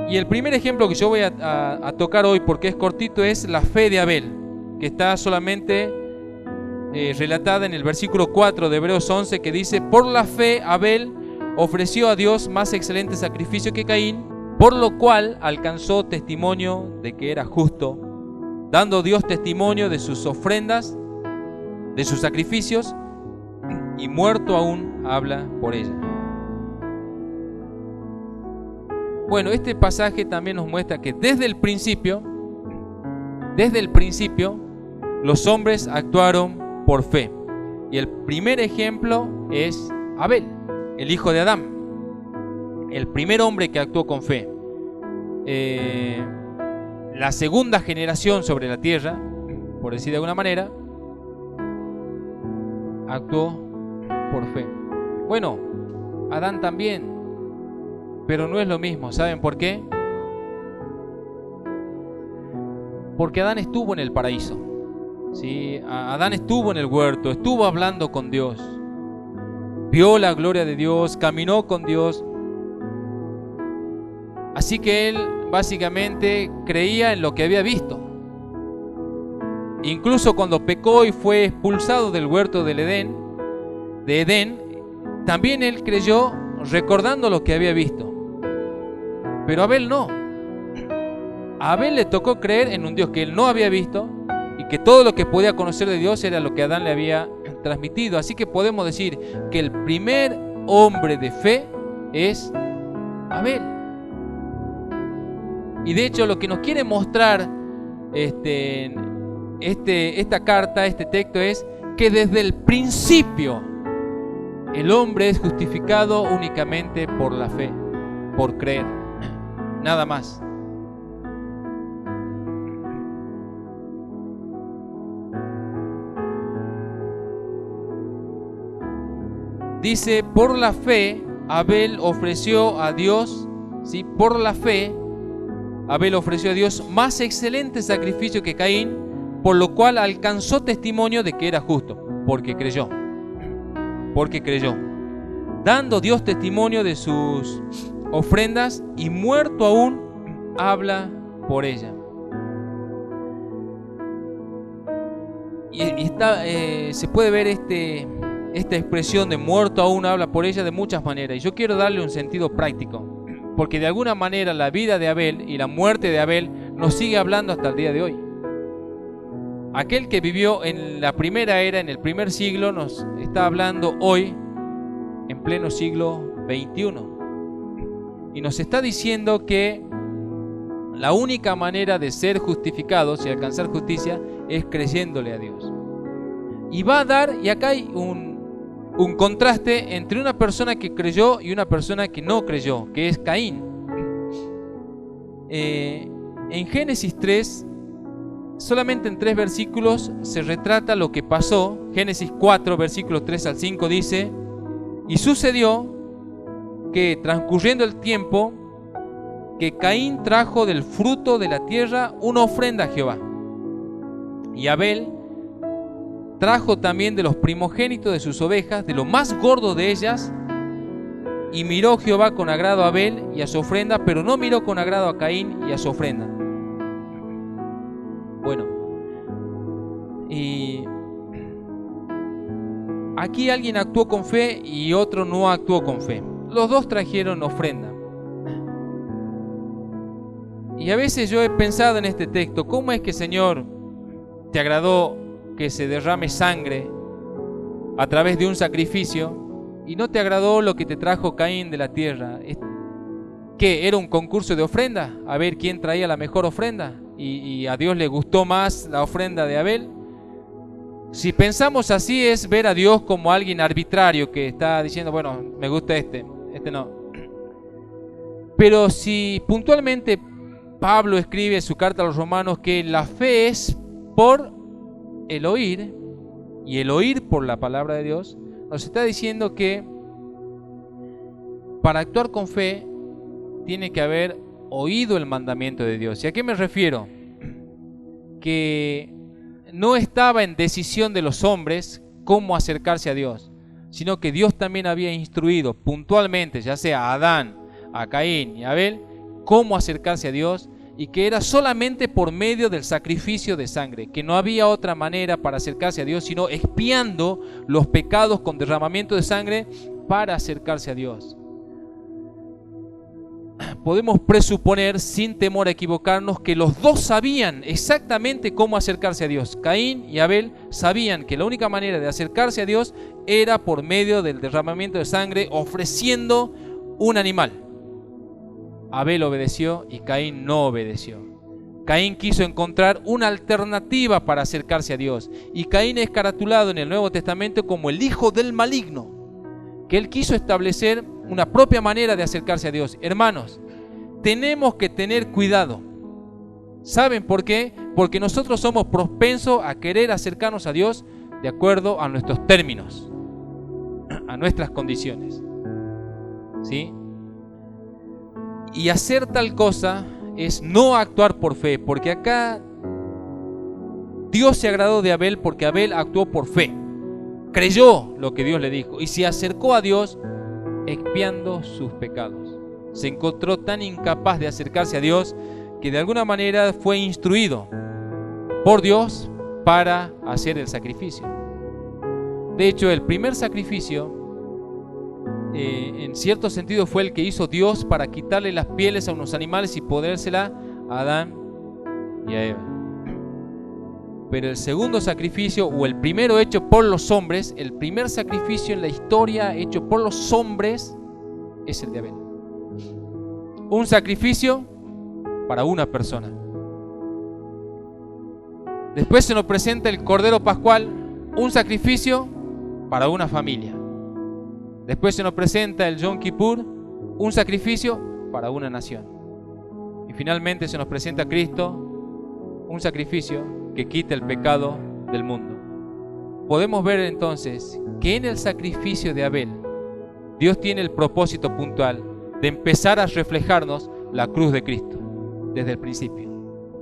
Y el primer ejemplo que yo voy a tocar hoy, porque es cortito, es la fe de Abel, que está solamente relatada en el versículo 4 de Hebreos 11, que dice: por la fe Abel ofreció a Dios más excelente sacrificio que Caín, por lo cual alcanzó testimonio de que era justo, dando Dios testimonio de sus ofrendas, de sus sacrificios, y muerto aún habla por ella. Bueno, este pasaje también nos muestra que desde el principio, los hombres actuaron por fe. Y el primer ejemplo es Abel, el hijo de Adán, el primer hombre que actuó con fe. La segunda generación sobre la tierra, por decir de alguna manera, actuó por fe. Bueno, Adán también, pero no es lo mismo. ¿Saben por qué? Porque Adán estuvo en el paraíso, ¿sí? Adán estuvo en el huerto, estuvo hablando con Dios, vio la gloria de Dios, caminó con Dios. Así que él básicamente creía en lo que había visto. Incluso cuando pecó y fue expulsado del huerto de Edén, también él creyó recordando lo que había visto. Pero Abel no. A Abel le tocó creer en un Dios que él no había visto y que todo lo que podía conocer de Dios era lo que Adán le había transmitido. Así que podemos decir que el primer hombre de fe es Abel. Y de hecho lo que nos quiere mostrar esta carta, este texto, es que desde el principio el hombre es justificado únicamente por la fe, por creer, nada más. Dice, por la fe Abel ofreció a Dios, ¿sí? Por la fe Abel ofreció a Dios más excelente sacrificio que Caín, por lo cual alcanzó testimonio de que era justo, porque creyó, dando Dios testimonio de sus ofrendas, y muerto aún habla por ella. Y se puede ver esta expresión de muerto aún habla por ella de muchas maneras, y yo quiero darle un sentido práctico, porque de alguna manera la vida de Abel y la muerte de Abel nos sigue hablando hasta el día de hoy. Aquel que vivió en la primera era, en el primer siglo, nos está hablando hoy, en pleno siglo XXI, y nos está diciendo que la única manera de ser justificados y alcanzar justicia es creyéndole a Dios. Y va a dar, y acá hay un contraste entre una persona que creyó y una persona que no creyó, que es Caín. En Génesis 3, solamente en 3 versículos se retrata lo que pasó. Génesis 4, versículos 3 al 5 dice: y sucedió que, transcurriendo el tiempo, que Caín trajo del fruto de la tierra una ofrenda a Jehová, y Abel trajo también de los primogénitos de sus ovejas, de lo más gordo de ellas. Y miró Jehová con agrado a Abel y a su ofrenda, pero no miró con agrado a Caín y a su ofrenda. Bueno, y aquí alguien actuó con fe y otro no actuó con fe. Los dos trajeron ofrenda. Y a veces yo he pensado en este texto, ¿cómo es que, Señor, te agradó que se derrame sangre a través de un sacrificio y no te agradó lo que te trajo Caín de la tierra? ¿Qué? ¿Era un concurso de ofrenda? A ver quién traía la mejor ofrenda, y a Dios le gustó más la ofrenda de Abel. Si pensamos así, es ver a Dios como alguien arbitrario que está diciendo, bueno, me gusta este no. Pero si puntualmente Pablo escribe en su carta a los romanos que la fe es por el oír, y el oír por la palabra de Dios, nos está diciendo que para actuar con fe tiene que haber oído el mandamiento de Dios. ¿Y a qué me refiero? Que no estaba en decisión de los hombres cómo acercarse a Dios, sino que Dios también había instruido puntualmente, ya sea a Adán, a Caín y a Abel, cómo acercarse a Dios, y que era solamente por medio del sacrificio de sangre, que no había otra manera para acercarse a Dios, sino expiando los pecados con derramamiento de sangre para acercarse a Dios. Podemos presuponer, sin temor a equivocarnos, que los dos sabían exactamente cómo acercarse a Dios. Caín y Abel sabían que la única manera de acercarse a Dios era por medio del derramamiento de sangre, ofreciendo un animal. Abel obedeció y Caín no obedeció. Caín quiso encontrar una alternativa para acercarse a Dios, y Caín es caratulado en el Nuevo Testamento como el hijo del maligno, que él quiso establecer una propia manera de acercarse a Dios. Hermanos, tenemos que tener cuidado. ¿Saben por qué? Porque nosotros somos propensos a querer acercarnos a Dios de acuerdo a nuestros términos, a nuestras condiciones, ¿sí? Y hacer tal cosa es no actuar por fe, porque acá Dios se agradó de Abel porque Abel actuó por fe, creyó lo que Dios le dijo y se acercó a Dios expiando sus pecados. Se encontró tan incapaz de acercarse a Dios que de alguna manera fue instruido por Dios para hacer el sacrificio. De hecho, el primer sacrificio en cierto sentido fue el que hizo Dios para quitarle las pieles a unos animales y podérsela a Adán y a Eva. Pero el segundo sacrificio, o el primero hecho por los hombres, el primer sacrificio en la historia hecho por los hombres, es el de Abel. Un sacrificio para una persona. Después se nos presenta el Cordero Pascual, un sacrificio para una familia. Después se nos presenta el Yom Kippur, un sacrificio para una nación. Y finalmente se nos presenta a Cristo, un sacrificio que quita el pecado del mundo. Podemos ver entonces que en el sacrificio de Abel, Dios tiene el propósito puntual de empezar a reflejarnos la cruz de Cristo desde el principio,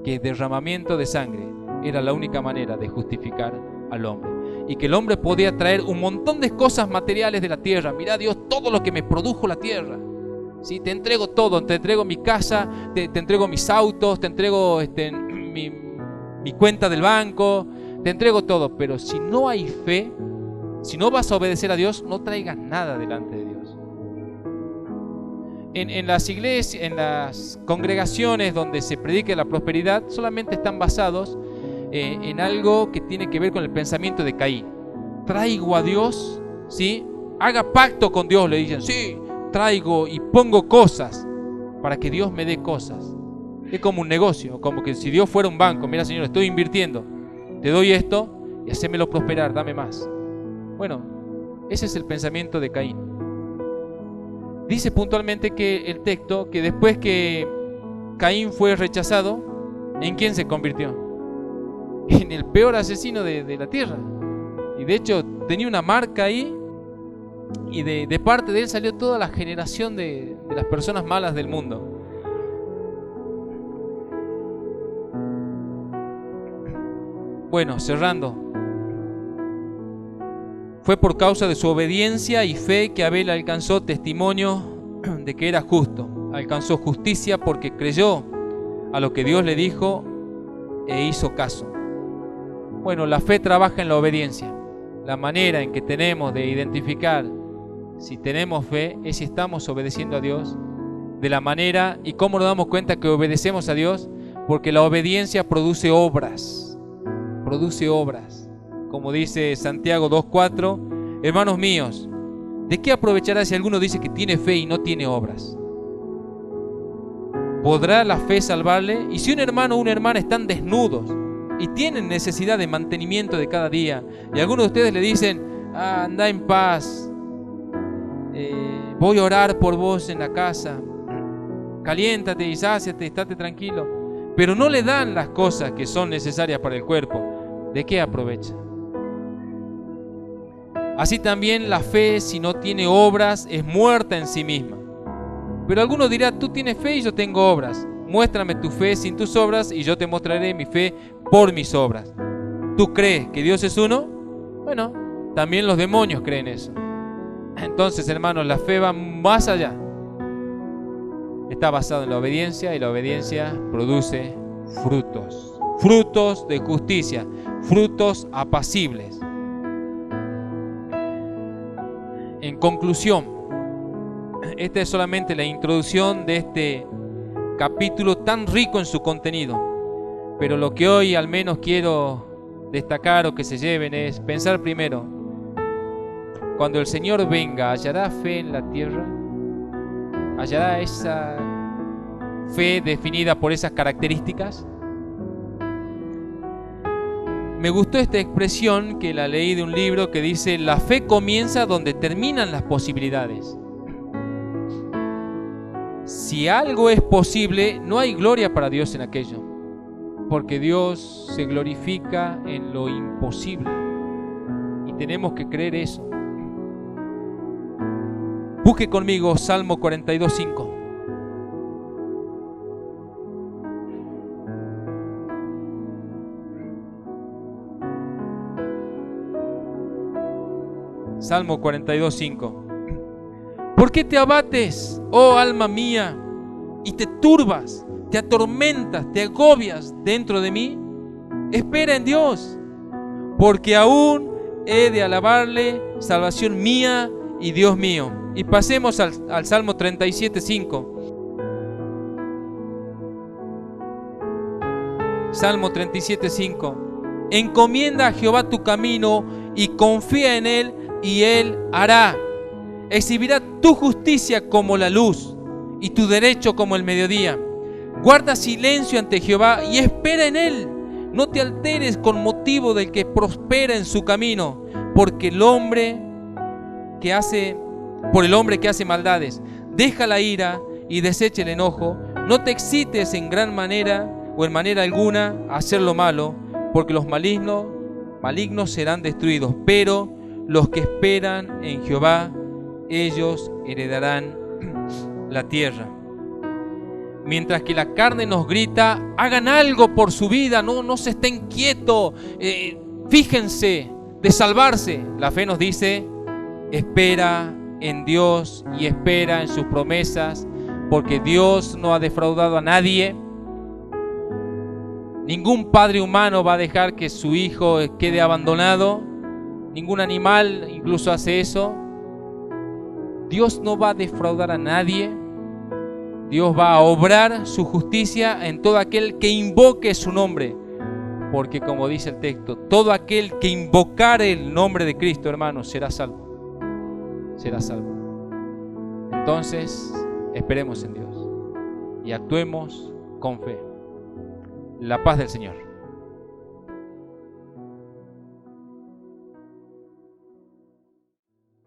que el derramamiento de sangre era la única manera de justificar al hombre, y que el hombre podía traer un montón de cosas materiales de la tierra. Mira, Dios, todo lo que me produjo la tierra, ¿sí? Te entrego todo, te entrego mi casa, te entrego mis autos, te entrego mi cuenta del banco, te entrego todo. Pero si no hay fe, si no vas a obedecer a Dios, no traigas nada delante de Dios. En las iglesias, en las congregaciones donde se predica la prosperidad, solamente están basados en algo que tiene que ver con el pensamiento de Caín. Traigo a Dios, ¿sí? Haga pacto con Dios, le dicen. Sí, traigo y pongo cosas para que Dios me dé cosas. Es como un negocio, como que si Dios fuera un banco. Mira, Señor, estoy invirtiendo, te doy esto y hacémelo prosperar, dame más. Bueno, ese es el pensamiento de Caín. Dice puntualmente que el texto, que después que Caín fue rechazado, ¿en quién se convirtió? En el peor asesino de la tierra. Y de hecho tenía una marca ahí, y de parte de él salió toda la generación de las personas malas del mundo. Bueno, cerrando, fue por causa de su obediencia y fe que Abel alcanzó testimonio de que era justo. Alcanzó justicia porque creyó a lo que Dios le dijo e hizo caso. Bueno, la fe trabaja en la obediencia. La manera en que tenemos de identificar si tenemos fe es si estamos obedeciendo a Dios de la manera. ¿Y cómo nos damos cuenta que obedecemos a Dios? Porque la obediencia produce obras. Produce obras. Como dice Santiago 2:4, hermanos míos, ¿de qué aprovechará si alguno dice que tiene fe y no tiene obras? ¿Podrá la fe salvarle? Y si un hermano o una hermana están desnudos y tienen necesidad de mantenimiento de cada día, y algunos de ustedes le dicen, anda en paz, voy a orar por vos en la casa, caliéntate y sáciate, estate tranquilo, pero no le dan las cosas que son necesarias para el cuerpo, ¿de qué aprovecha? Así también la fe, si no tiene obras, es muerta en sí misma. Pero algunos dirán, tú tienes fe y yo tengo obras. Muéstrame tu fe sin tus obras y yo te mostraré mi fe por mis obras. ¿Tú crees que Dios es uno? Bueno, también los demonios creen eso. Entonces, hermanos, la fe va más allá. Está basada en la obediencia, y la obediencia produce frutos. Frutos de justicia, frutos apacibles. En conclusión, esta es solamente la introducción de este capítulo tan rico en su contenido, pero lo que hoy al menos quiero destacar o que se lleven es pensar primero: cuando el Señor venga, ¿hallará fe en la tierra? ¿Hallará esa fe definida por esas características? Me gustó esta expresión que la leí de un libro que dice: la fe comienza donde terminan las posibilidades. Si algo es posible, no hay gloria para Dios en aquello, porque Dios se glorifica en lo imposible y tenemos que creer eso. Busque conmigo Salmo 42:5. Salmo 42:5. ¿Por qué te abates, oh alma mía, y te turbas, te atormentas, te agobias dentro de mí? Espera en Dios, porque aún he de alabarle, salvación mía y Dios mío. Y pasemos al Salmo 37:5. Salmo 37:5. Encomienda a Jehová tu camino y confía en Él, y Él hará. Exhibirá tu justicia como la luz y tu derecho como el mediodía. Guarda silencio ante Jehová y espera en él. No te alteres con motivo del que prospera en su camino, porque el hombre que hace maldades. Deja la ira y desecha el enojo. No te excites en gran manera o en manera alguna a hacer lo malo, porque los malignos serán destruidos, pero los que esperan en Jehová, ellos heredarán la tierra. Mientras que la carne nos grita, hagan algo por su vida, no se estén quietos, fíjense de salvarse. La fe nos dice, espera en Dios y espera en sus promesas, porque Dios no ha defraudado a nadie. Ningún padre humano va a dejar que su hijo quede abandonado. Ningún animal incluso hace eso. Dios no va a defraudar a nadie. Dios va a obrar su justicia en todo aquel que invoque su nombre. Porque como dice el texto, todo aquel que invocare el nombre de Cristo, hermano, será salvo. Será salvo. Entonces, esperemos en Dios y actuemos con fe. La paz del Señor.